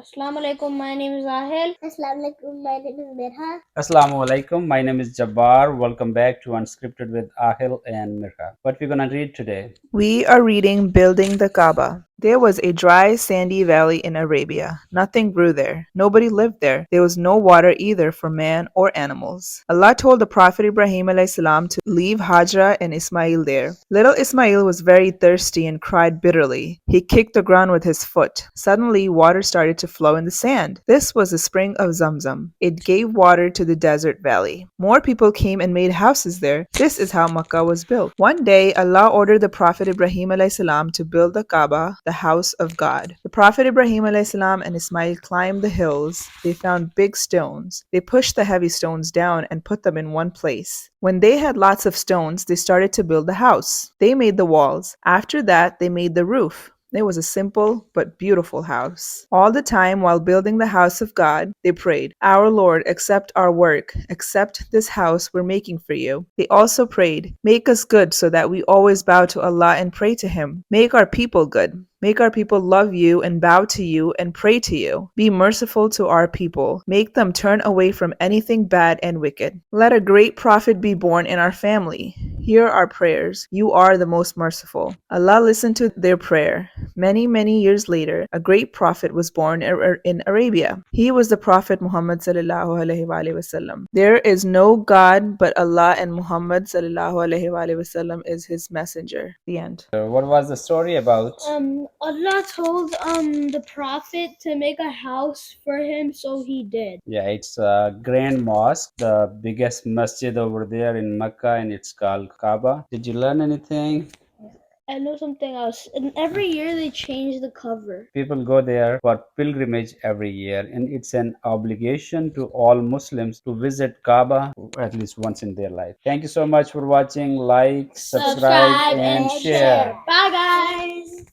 Assalamu alaikum, my name is Aahil. Assalamu alaikum, my name is Mirha. Assalamu alaikum. My name is Jabbar. Welcome back to Unscripted with Aahil and Mirha. What we're gonna read today? We are reading Building the Kaaba. There was a dry, sandy valley in Arabia. Nothing grew there. Nobody lived there. There was no water either for man or animals. Allah told the Prophet Ibrahim salam to leave Hajra and Ismael there. Little Ismael was very thirsty and cried bitterly. He kicked the ground with his foot. Suddenly, water started to flow in the sand. This was the spring of Zamzam. It gave water to the desert valley. More people came and made houses there. This is how Makkah was built. One day, Allah ordered the Prophet Ibrahim salam to build the Kaaba, the house of God. The Prophet Ibrahim salam and Ismail climbed the hills. They found big stones. They pushed the heavy stones down and put them in one place. When they had lots of stones, they started to build the house. They made the walls. After that, they made the roof. It was a simple but beautiful house. All the time while building the house of God, they prayed, "Our Lord, accept our work. Accept this house we're making for you." They also prayed, "Make us good so that we always bow to Allah and pray to Him. Make our people good. Make our people love you and bow to you and pray to you. Be merciful to our people. Make them turn away from anything bad and wicked. Let a great prophet be born in our family. Hear our prayers. You are the most merciful." Allah listened to their prayer. Many years later, a great prophet was born in Arabia. He was the Prophet Muhammad sallallahu alaihi wasallam. There is no God but Allah, and Muhammad sallallahu alaihi wasallam is his messenger. The end. What was the story about? Allah told the Prophet to make a house for him, so he did. Yeah, it's a grand mosque, the biggest masjid over there in Mecca, and it's called Kaaba. Did you learn anything? I know something else. And every year they change the cover. People go there for pilgrimage every year, and it's an obligation to all Muslims to visit Kaaba at least once in their life. Thank you so much for watching. Like, subscribe, and share. Bye, guys.